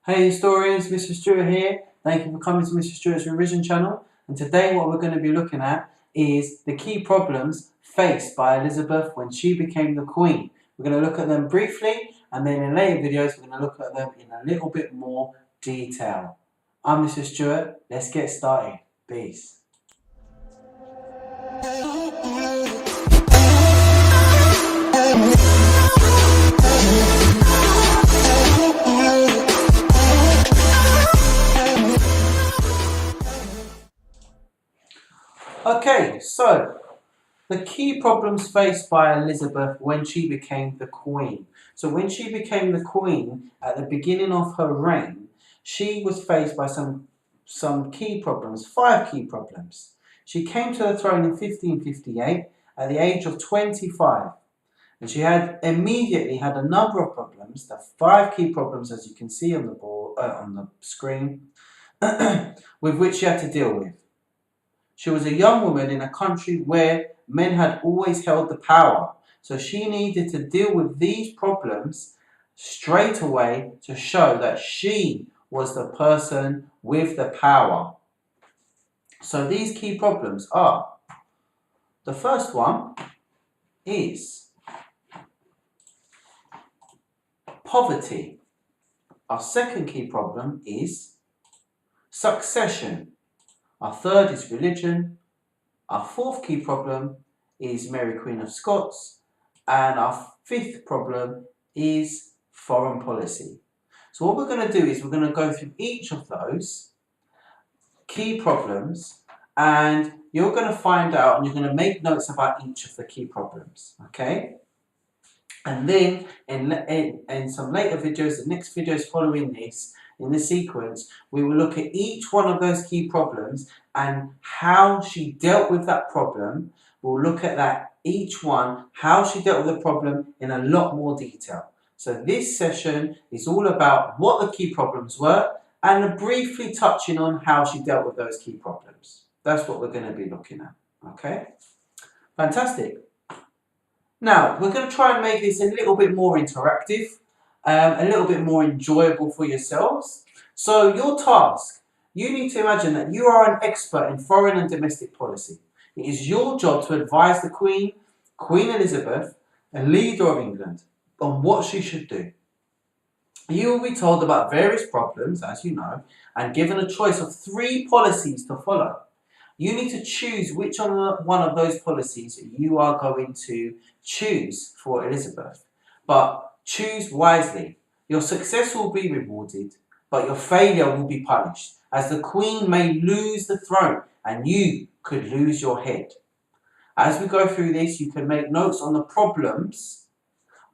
Hey historians, Mr. Stewart here. Thank you for coming to Mr. Stewart's revision channel. And today what we're going to be looking at is the key problems faced by Elizabeth when she became the Queen. We're going to look at them briefly, and then in later videos we're going to look at them in a little bit more detail. I'm Mr. Stewart. Let's get started. Peace. Okay, so the key problems faced by Elizabeth when she became the Queen. So when she became the Queen at the beginning of her reign, she was faced by some key problems, 5 key problems. She came to the throne in 1558 at the age of 25. And she immediately had a number of problems, the 5 key problems as you can see on the board, on the screen, with which she had to deal with. She was a young woman in a country where men had always held the power. So she needed to deal with these problems straight away to show that she was the person with the power. So these key problems are, the first one is poverty. Our second key problem is succession. Our third is religion. Our fourth key problem is Mary Queen of Scots. And our fifth problem is foreign policy. So what we're going to do is we're going to go through each of those key problems, and you're going to find out and you're going to make notes about each of the key problems, okay? And then in some later videos, the next videos following this, in the sequence, we will look at each one of those key problems and how she dealt with that problem. We'll look at that, each one, how she dealt with the problem in a lot more detail. So this session is all about what the key problems were and briefly touching on how she dealt with those key problems. That's what we're going to be looking at, okay? Fantastic. Now, we're going to try and make this a little bit more interactive, a little bit more enjoyable for yourselves. So your task, you need to imagine that you are an expert in foreign and domestic policy. It is your job to advise the Queen, Queen Elizabeth, a leader of England, on what she should do. You will be told about various problems, as you know, and given a choice of 3 policies to follow. You need to choose which one of those policies you are going to choose for Elizabeth. But choose wisely. Your success will be rewarded, but your failure will be punished, as the Queen may lose the throne and you could lose your head. As we go through this, you can make notes on the problems,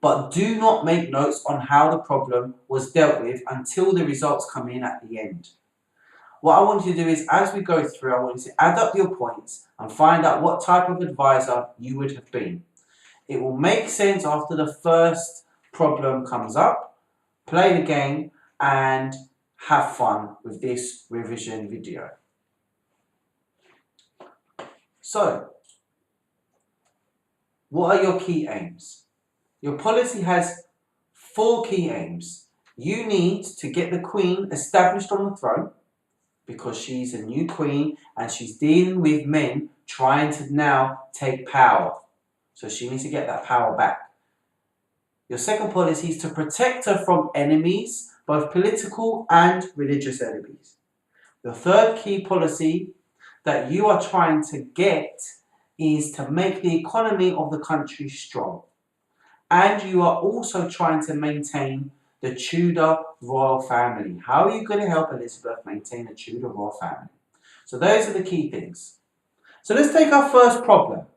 but do not make notes on how the problem was dealt with until the results come in at the end. What I want you to do is, as we go through, I want you to add up your points and find out what type of advisor you would have been. It will make sense after the first problem comes up. Play the game and have fun with this revision video. So, what are your key aims? Your policy has 4 key aims. You need to get the Queen established on the throne, because she's a new queen and she's dealing with men trying to now take power. So she needs to get that power back. Your second policy is to protect her from enemies, both political and religious enemies. The third key policy that you are trying to get is to make the economy of the country strong. And you are also trying to maintain the Tudor royal family. How are you going to help Elizabeth maintain the Tudor royal family? So those are the key things. So let's take our first problem.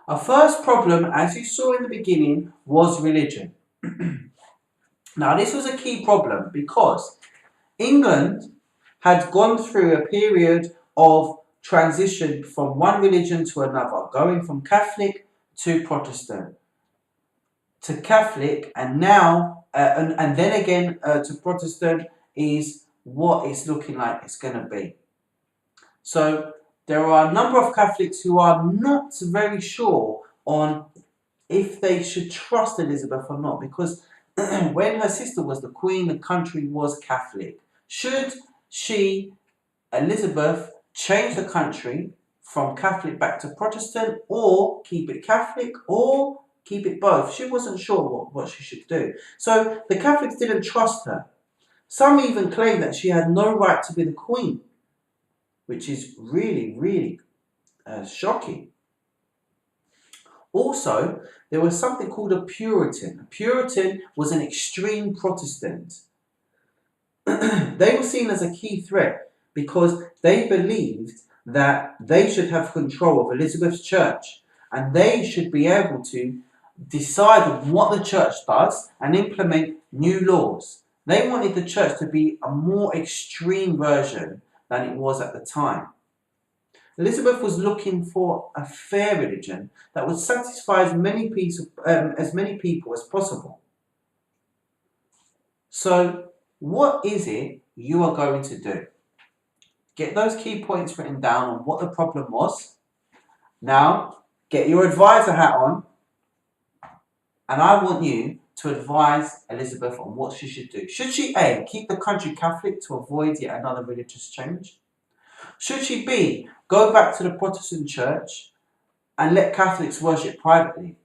Our first problem, as you saw in the beginning, was religion. Now this was a key problem because England had gone through a period of transition from one religion to another, going from Catholic to Protestant, to Catholic, and now and then again to Protestant is what it's looking like it's going to be. So there are a number of Catholics who are not very sure on if they should trust Elizabeth or not, because when her sister was the queen, the country was Catholic. Should she, Elizabeth, change the country from Catholic back to Protestant, or keep it Catholic, or keep it both? She wasn't sure what she should do. So the Catholics didn't trust her. Some even claim that she had no right to be the queen, which is really, really shocking. Also, there was something called a Puritan. A Puritan was an extreme Protestant. They were seen as a key threat because they believed that they should have control of Elizabeth's church and they should be able to decide on what the church does and implement new laws. They wanted the church to be a more extreme version than it was at the time. Elizabeth was looking for a fair religion that would satisfy as many people as possible. So, what is it you are going to do? Get those key points written down on what the problem was. Now, get your advisor hat on, and I want you to advise Elizabeth on what she should do. Should she A, keep the country Catholic to avoid yet another religious change? Should she B, go back to the Protestant church and let Catholics worship privately?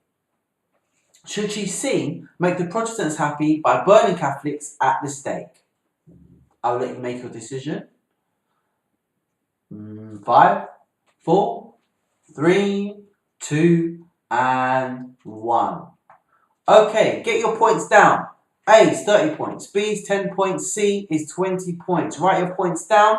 Should she C, make the Protestants happy by burning Catholics at the stake? I'll let you make your decision. 5, 4, 3, 2, and 1. Okay, get your points down. A is 30 points, B is 10 points, C is 20 points. Write your points down.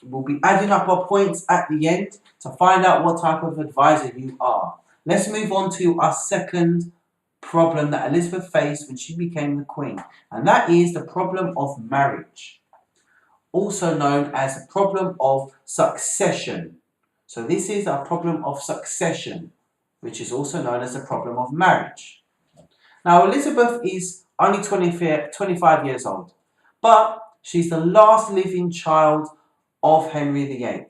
We'll be adding up our points at the end to find out what type of advisor you are. Let's move on to our second problem that Elizabeth faced when she became the queen, and that is the problem of marriage, also known as the problem of succession. So this is a problem of succession, which is also known as the problem of marriage. Now, Elizabeth is only 25 years old, but she's the last living child of Henry VIII.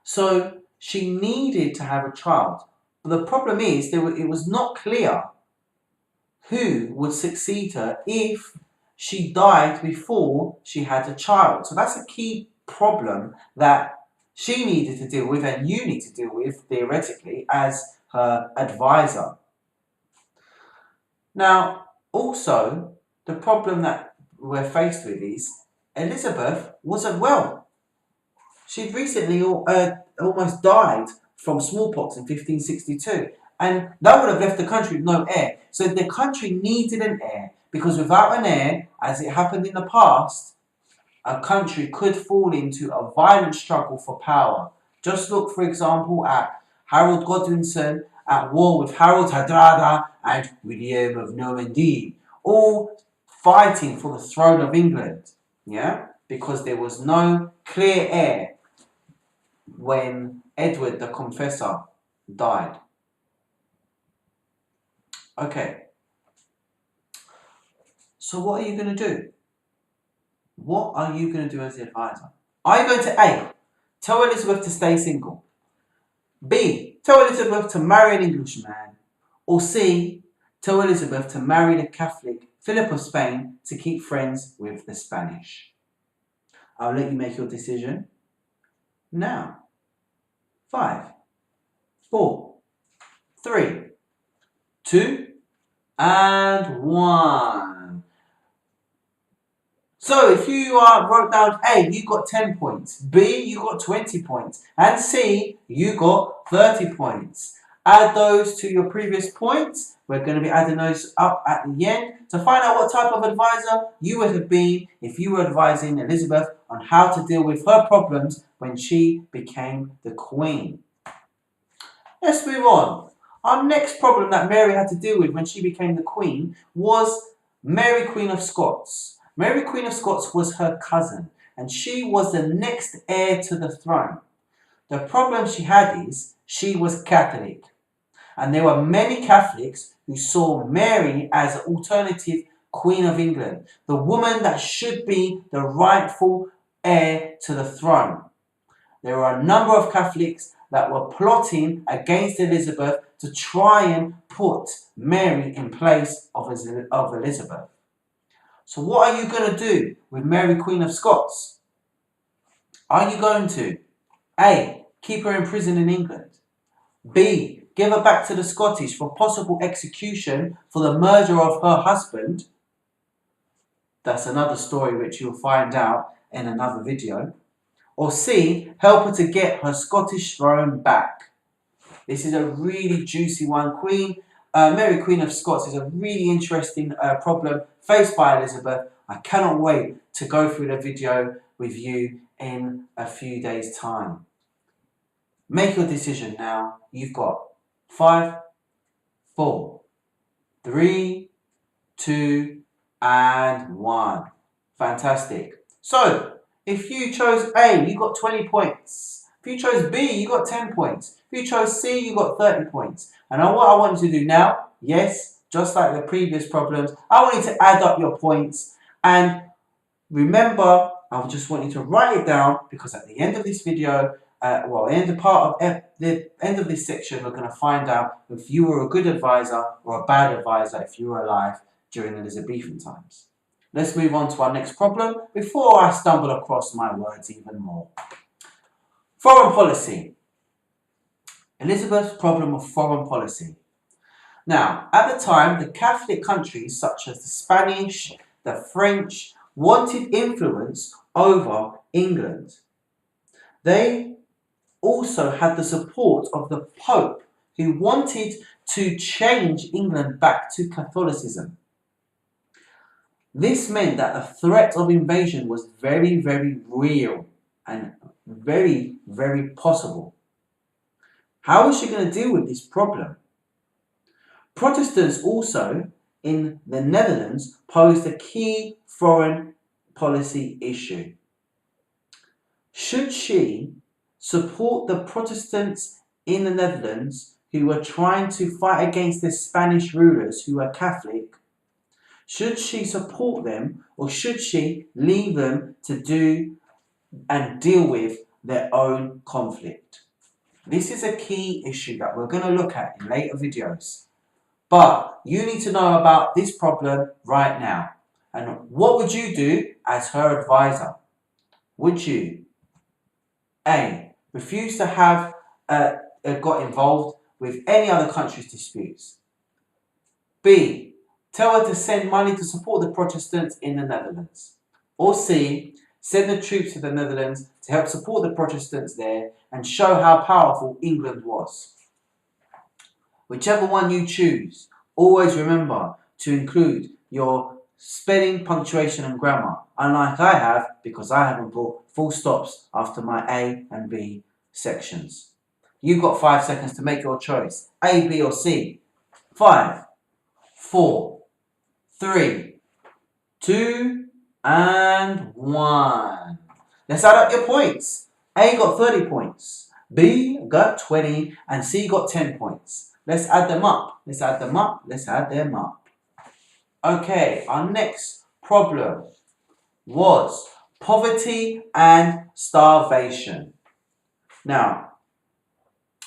So she needed to have a child. But the problem is, it was not clear who would succeed her if she died before she had a child. So that's a key problem that she needed to deal with, and you need to deal with, theoretically, as her advisor. Now, also, the problem that we're faced with is Elizabeth wasn't well. She'd recently almost died from smallpox in 1562, and that would have left the country with no heir. So the country needed an heir, because without an heir, as it happened in the past, a country could fall into a violent struggle for power. Just look, for example, at Harold Godwinson at war with Harold Hardrada and William of Normandy, all fighting for the throne of England, because there was no clear heir when Edward the Confessor died. Okay, so what are you going to do? What are you going to do as the advisor? Are you going to A, tell Elizabeth to stay single? B, tell Elizabeth to marry an Englishman? Or C, tell Elizabeth to marry the Catholic Philip of Spain to keep friends with the Spanish? I'll let you make your decision now. 5, 4, 3, 2, and 1. So if you wrote down A, you got 10 points. B, you got 20 points. And C, you got 30 points. Add those to your previous points. We're going to be adding those up at the end to find out what type of advisor you would have been if you were advising Elizabeth on how to deal with her problems when she became the queen. Let's move on. Our next problem that Mary had to deal with when she became the queen was Mary, Queen of Scots. Mary, Queen of Scots was her cousin, and she was the next heir to the throne. The problem she had is she was Catholic, and there were many Catholics who saw Mary as an alternative Queen of England, the woman that should be the rightful heir to the throne. There were a number of Catholics that were plotting against Elizabeth to try and put Mary in place of Elizabeth. So what are you going to do with Mary, Queen of Scots? Are you going to A. Keep her in prison in England? B. Give her back to the Scottish for possible execution for the murder of her husband? That's another story which you'll find out in another video. Or C. Help her to get her Scottish throne back? This is a really juicy one. Mary, Queen of Scots is a really interesting problem faced by Elizabeth. I cannot wait to go through the video with you in a few days' time. Make your decision now. You've got 5, 4, 3, 2, and 1. Fantastic. So, if you chose A, you got 20 points. If you chose B, you got 10 points. If you chose C, you got 30 points. And what I want you to do now, yes, just like the previous problems, I want you to add up your points. And remember, I just want you to write it down, because at the end of this video, the end of this section, we're going to find out if you were a good advisor or a bad advisor if you were alive during Elizabethan times. Let's move on to our next problem before I stumble across my words even more. Foreign policy. Elizabeth's problem of foreign policy. Now, at the time, the Catholic countries such as the Spanish, the French, wanted influence over England. They also had the support of the Pope, who wanted to change England back to Catholicism. This meant that the threat of invasion was very, very real and very, very possible. How was she going to deal with this problem? Protestants also in the Netherlands posed a key foreign policy issue. Should she support the Protestants in the Netherlands who were trying to fight against the Spanish rulers who were Catholic? Should she support them, or should she leave them to do and deal with their own conflict? This is a key issue that we're going to look at in later videos. But you need to know about this problem right now. And what would you do as her advisor? Would you A. Refuse to have got involved with any other country's disputes? B. Tell her to send money to support the Protestants in the Netherlands? Or C. Send the troops to the Netherlands to help support the Protestants there and show how powerful England was? Whichever one you choose, always remember to include your spelling, punctuation and grammar, unlike I have, because I haven't put full stops after my A and B sections. You've got 5 seconds to make your choice, A, B or C. 5, 4, 3, 2 and 1. Let's add up your points. A got 30 points, B got 20 and C got 10 points. Let's add them up. Let's add them up. Let's add them up. Okay, our next problem was poverty and starvation. Now,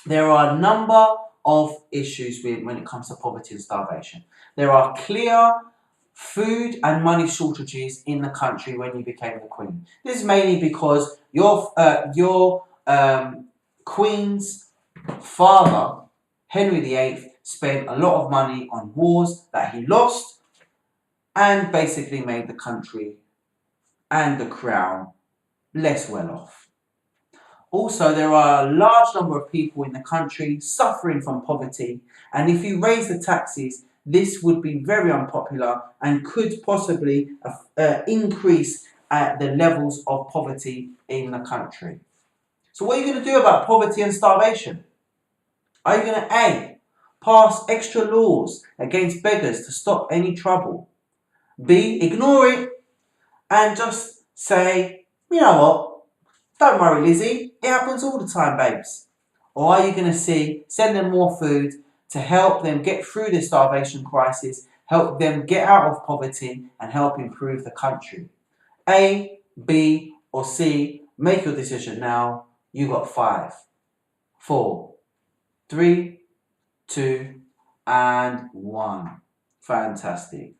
there are a number of issues when it comes to poverty and starvation. There are clear food and money shortages in the country when you became the Queen. This is mainly because your Queen's father, Henry VIII, spent a lot of money on wars that he lost and basically made the country and the crown less well off. Also, there are a large number of people in the country suffering from poverty, and if you raise the taxes, this would be very unpopular and could possibly increase the levels of poverty in the country. So what are you going to do about poverty and starvation? Are you going to A. pass extra laws against beggars to stop any trouble? B. Ignore it and just say, you know what, don't worry Lizzie, it happens all the time babes? Or are you going to C. send them more food to help them get through the starvation crisis, help them get out of poverty and help improve the country? A, B or C, make your decision now. You got 5, 4, 3, 2, and 1. Fantastic.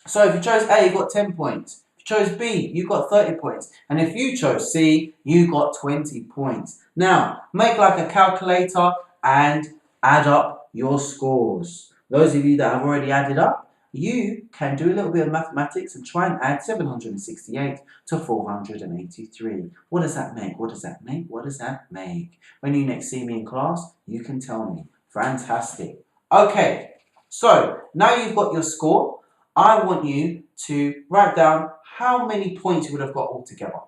So if you chose A, you got 10 points. If you chose B, you got 30 points. And if you chose C, you got 20 points. Now, make like a calculator and add up your scores. Those of you that have already added up, you can do a little bit of mathematics and try and add 768 to 483. What does that make? What does that make? What does that make? When you next see me in class, you can tell me. Fantastic. Okay, so now you've got your score. I want you to write down how many points you would have got altogether.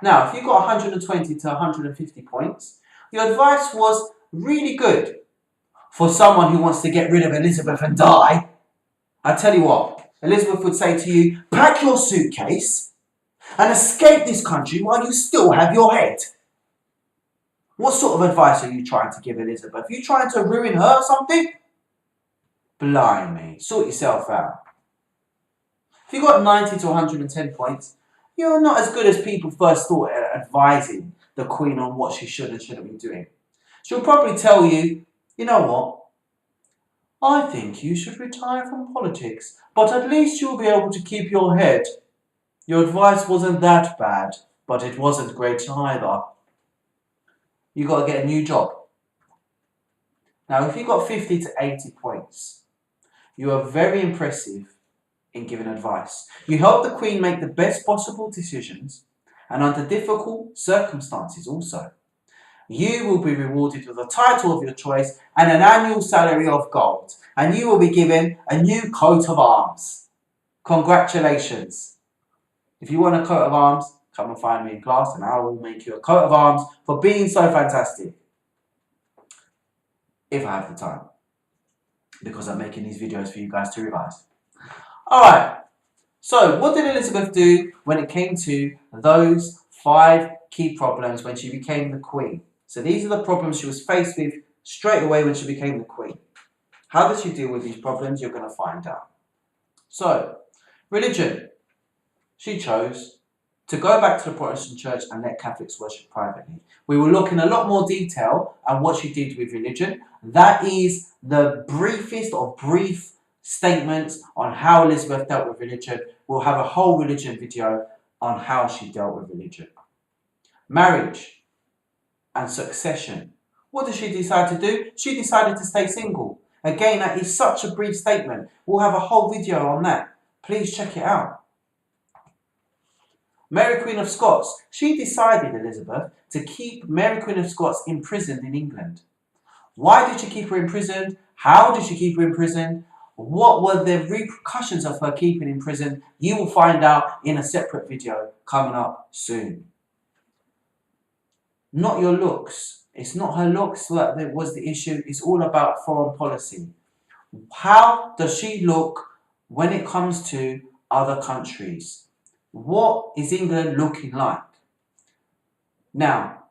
Now, if you got 120 to 150 points, your advice was really good for someone who wants to get rid of Elizabeth and die. I tell you what, Elizabeth would say to you, pack your suitcase and escape this country while you still have your head. What sort of advice are you trying to give Elizabeth? Are you trying to ruin her or something? Blimey, sort yourself out. If you got 90 to 110 points, you're not as good as people first thought at advising the Queen on what she should and shouldn't be doing. She'll probably tell you, you know what? I think you should retire from politics, but at least you'll be able to keep your head. Your advice wasn't that bad, but it wasn't great either. You got to get a new job. Now, if you got 50 to 80 points, you are very impressive in giving advice. You help the Queen make the best possible decisions and under difficult circumstances also. You will be rewarded with a title of your choice and an annual salary of gold, and you will be given a new coat of arms. Congratulations. If you want a coat of arms, come and find me in class and I will make you a coat of arms for being so fantastic. If I have the time, because I'm making these videos for you guys to revise. Alright, so what did Elizabeth do when it came to those 5 key problems when she became the Queen? So these are the problems she was faced with straight away when she became the Queen. How did she deal with these problems? You're going to find out. So, religion. She chose to go back to the Protestant church and let Catholics worship privately. We will look in a lot more detail at what she did with religion. That is the briefest of brief statements on how Elizabeth dealt with religion. We'll have a whole religion video on how she dealt with religion. Marriage and succession. What did she decide to do? She decided to stay single. Again, that is such a brief statement. We'll have a whole video on that. Please check it out. Mary Queen of Scots. She decided, Elizabeth, to keep Mary Queen of Scots imprisoned in England. Why did she keep her imprisoned? How did she keep her imprisoned? What were the repercussions of her keeping in prison? You will find out in a separate video coming up soon. Not your looks. It's not her looks that was the issue. It's all about foreign policy. How does she look when it comes to other countries? What is England looking like? Now,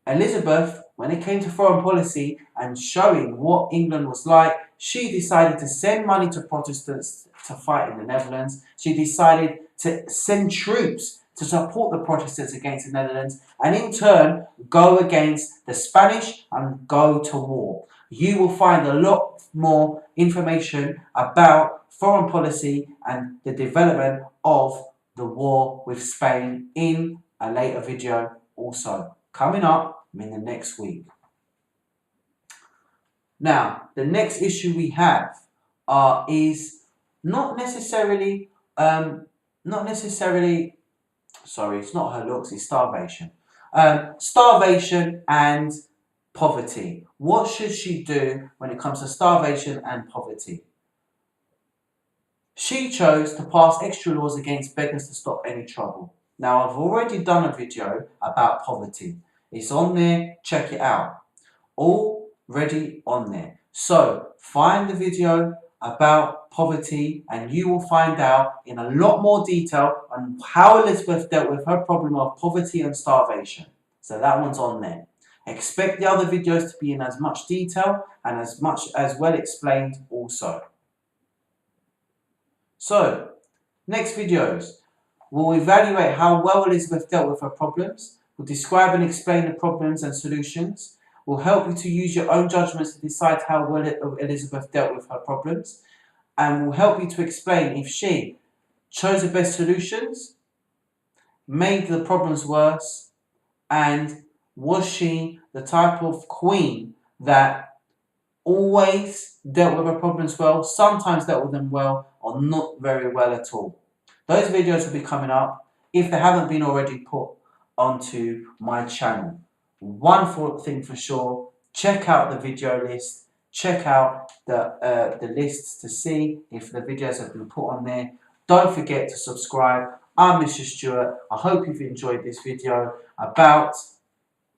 Elizabeth, when it came to foreign policy and showing what England was like, she decided to send money to Protestants to fight in the Netherlands. She decided to send troops to support the Protestants against the Netherlands and in turn go against the Spanish and go to war. You will find a lot more information about foreign policy and the development of the war with Spain in a later video also coming up in the next week. Now, the next issue we have is not necessarily, sorry, it's not her looks, it's starvation. Starvation and poverty. What should she do when it comes to starvation and poverty? She chose to pass extra laws against beggars to stop any trouble. Now, I've already done a video about poverty. It's on there, check it out. Already on there. So, find the video about poverty and you will find out in a lot more detail on how Elizabeth dealt with her problem of poverty and starvation. So that one's on there. Expect the other videos to be in as much detail and as well explained also. So, next videos, we'll evaluate how well Elizabeth dealt with her problems. will describe and explain the problems and solutions, will help you to use your own judgments to decide how well Elizabeth dealt with her problems, and will help you to explain if she chose the best solutions, made the problems worse, and was she the type of queen that always dealt with her problems well, sometimes dealt with them well, or not very well at all. Those videos will be coming up if they haven't been already put onto my channel. One thing for sure, check out the video list, check out the lists to see if the videos have been put on there. Don't forget to subscribe. I'm Mr. Stewart. I hope you've enjoyed this video about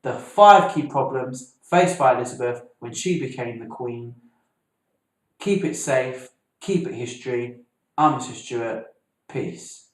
the 5 key problems faced by Elizabeth when she became the Queen. Keep it safe, keep it history. I'm Mr. Stewart. Peace.